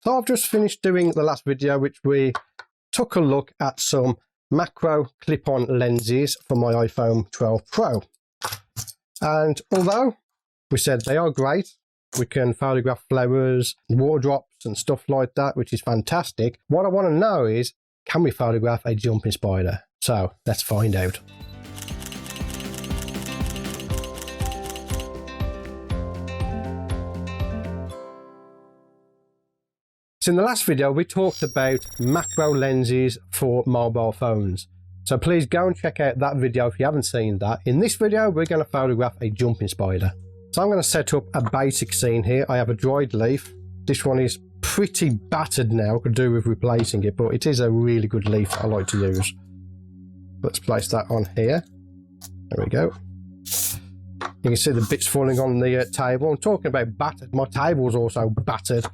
So I've just finished doing the last video, which we took a look at some macro clip-on lenses for my iPhone 12 Pro. And although we said they are great, we can photograph flowers, water drops and stuff like that, which is fantastic. What I want to know is, can we photograph a jumping spider? So let's find out. So in the last video, we talked about macro lenses for mobile phones. So please go and check out that video if you haven't seen that. In this video, we're going to photograph a jumping spider. So I'm going to set up a basic scene here. I have a dried leaf. This one is pretty battered now. I could do with replacing it, but it is a really good leaf that I like to use. Let's place that on here. There we go. You can see the bits falling on the table. I'm talking about battered. My table's also battered.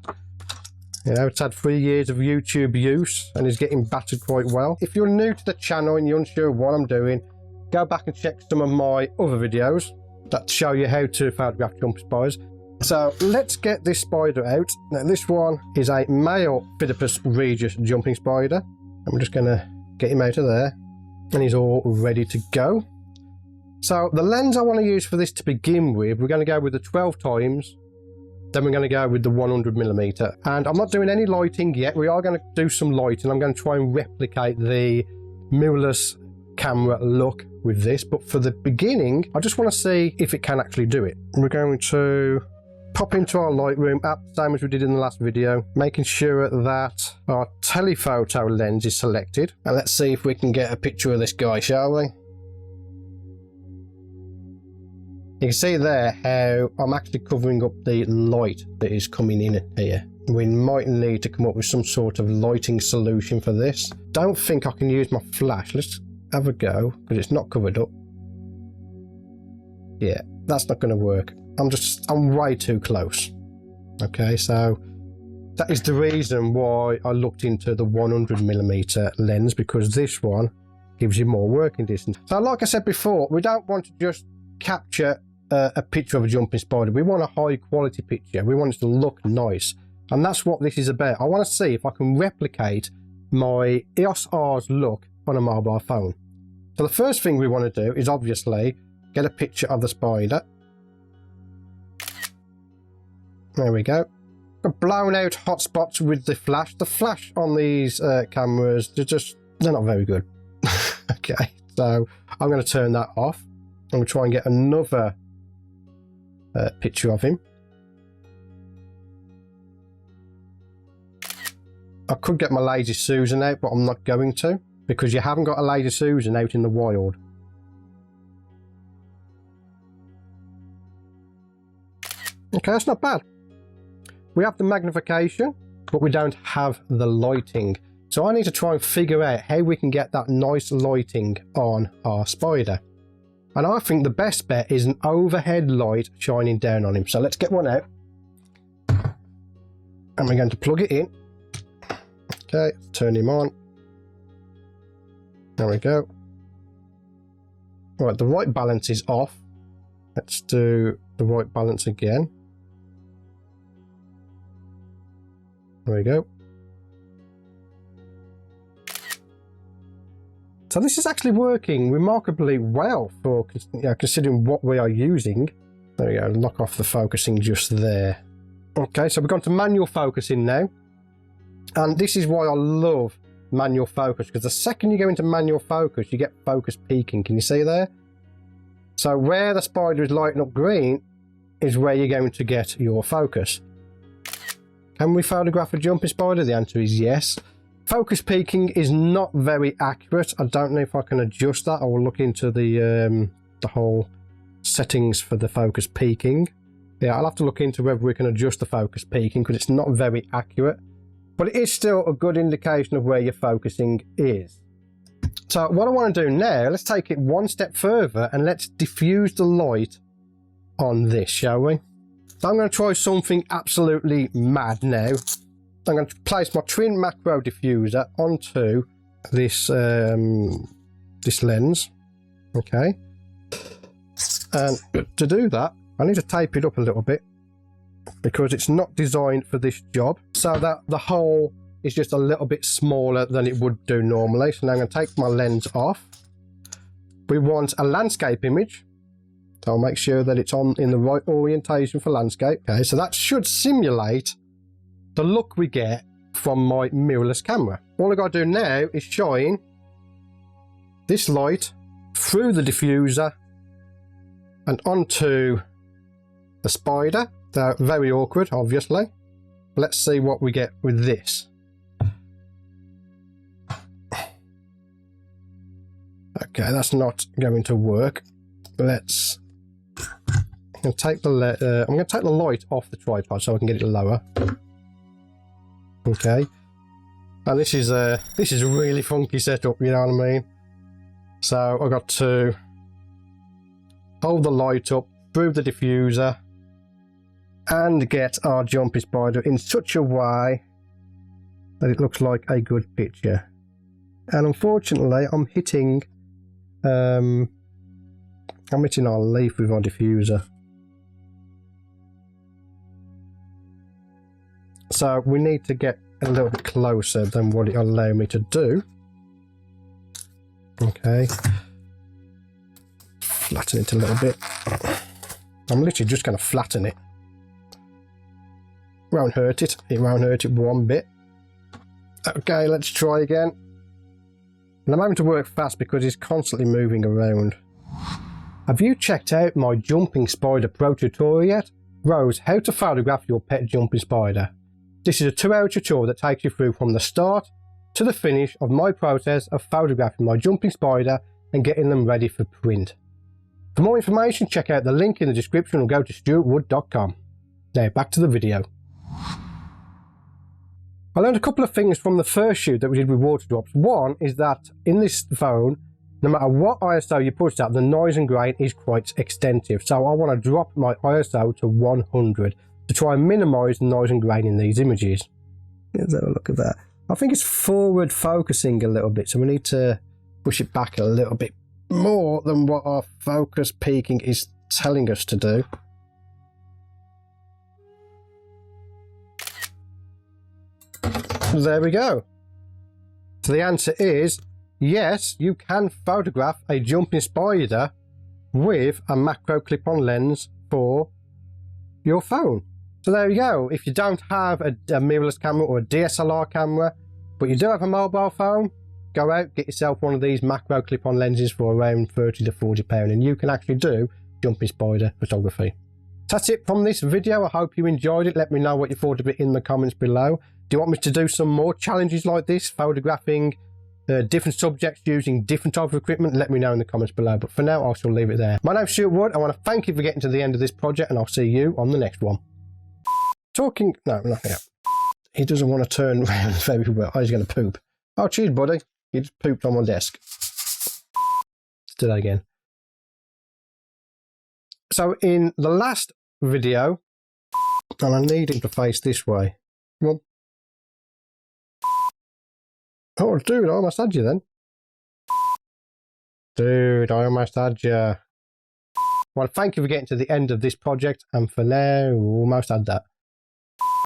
You know, it's had 3 years of YouTube use and is getting battered quite well. If you're new to the channel and you're unsure what I'm doing, go back and check some of my other videos that show you how to photograph jumping spiders. So let's get this spider out. Now this one is a male Phidippus regius jumping spider. I'm just going to get him out of there and he's all ready to go. So the lens I want to use for this to begin with, we're going to go with the 12 times. Then we're going to go with the 100mm, and I'm not doing any lighting yet. We are going to do some lighting. I'm going to try and replicate the mirrorless camera look with this, but for the beginning I just want to see if it can actually do it. We're going to pop into our Lightroom app, same as we did in the last video, making sure that our telephoto lens is selected, and let's see if we can get a picture of this guy, shall we? You can see there how I'm actually covering up the light that is coming in here. We might need to come up with some sort of lighting solution for this. Don't think I can use my flash. Let's have a go, because it's not covered up. Yeah, that's not going to work. I'm way too close. Okay, so that is the reason why I looked into the 100mm lens, because this one gives you more working distance. So like I said before, we don't want to just capture a picture of a jumping spider. We want a high quality picture. We want it to look nice, and that's what this is about. I want to see if I can replicate my EOS R's look on a mobile phone. So the first thing we want to do is obviously get a picture of the spider. There we go. Got blown out hot spots with the flash. The flash on these cameras, they're not very good. Okay, so I'm going to turn that off. I'm going to try and get another picture of him. I could get my Lazy Susan out, but I'm not going to, because you haven't got a Lazy Susan out in the wild. Okay, that's not bad. We have the magnification, but we don't have the lighting. So I need to try and figure out how we can get that nice lighting on our spider. And I think the best bet is an overhead light shining down on him. So let's get one out. And we're going to plug it in. Okay, turn him on. There we go. Right, the white balance is off. Let's do the white balance again. There we go. So this is actually working remarkably well for, you know, considering what we are using. There we go, lock off the focusing just there. Okay, so we've gone to manual focusing now. And this is why I love manual focus, because the second you go into manual focus, you get focus peaking. Can you see there? So where the spider is lighting up green is where you're going to get your focus. Can we photograph a jumping spider? The answer is yes. Focus peaking is not very accurate. I don't know if I can adjust that. I will look into the whole settings for the focus peaking. Yeah, I'll have to look into whether we can adjust the focus peaking, because it's not very accurate. But it is still a good indication of where your focusing is. So what I want to do now, let's take it one step further and let's diffuse the light on this, shall we? So I'm going to try something absolutely mad now. I'm going to place my twin macro diffuser onto this this lens. Okay, and to do that I need to tape it up a little bit. because it's not designed for this job, so that the hole is just a little bit smaller than it would do normally. So now I'm going to take my lens off. We want a landscape image, so I'll make sure that it's on in the right orientation for landscape. Okay, so that should simulate the look we get from my mirrorless camera. All I got to do now is shine this light through the diffuser and onto the spider. They're very awkward, obviously. Let's see what we get with this. Okay, that's not going to work. Let's. I'm going to take the light off the tripod so I can get it lower. Okay, and this is a really funky setup, you know what I mean? So I've got to hold the light up through the diffuser and get our jumpy spider in such a way that it looks like a good picture. And unfortunately, I'm hitting our leaf with our diffuser. So we need to get a little bit closer than what it'll allow me to do. Okay. Flatten it a little bit. I'm literally just going to flatten it. Won't hurt it. It won't hurt it one bit. Okay, let's try again. And I'm having to work fast because it's constantly moving around. Have you checked out my jumping spider pro tutorial yet? Rose, how to photograph your pet jumping spider. This is a 2-hour tutorial that takes you through from the start to the finish of my process of photographing my jumping spider and getting them ready for print. For more information, check out the link in the description or go to stewartwood.com. Now back to the video. I learned a couple of things from the first shoot that we did with water drops. One is that in this phone, no matter what ISO you put at, the noise and grain is quite extensive. So I want to drop my ISO to 100 to try and minimise the noise and grain in these images. Let's have a look at that. I think it's forward focusing a little bit, so we need to push it back a little bit more than what our focus peaking is telling us to do. There we go. So the answer is yes, you can photograph a jumping spider with a macro clip-on lens for your phone. So there you go. If you don't have a mirrorless camera or a DSLR camera, but you do have a mobile phone, go out, get yourself one of these macro clip-on lenses for around £30 to £40 and you can actually do jumping spider photography. That's it from this video. I hope you enjoyed it. Let me know what you thought of it in the comments below. Do you want me to do some more challenges like this, photographing different subjects using different type of equipment? Let me know in the comments below. But for now, I shall leave it there. My name's Stewart Wood. I want to thank you for getting to the end of this project and I'll see you on the next one. No, nothing. He doesn't want to turn around very well. Oh, he's going to poop. Oh, cheers, buddy. He just pooped on my desk. Let's do that again. So in the last video, and I need him to face this way. Come on. Oh, dude, I almost had you then. Dude, I almost had you. Well, thank you for getting to the end of this project, and for now, almost had that.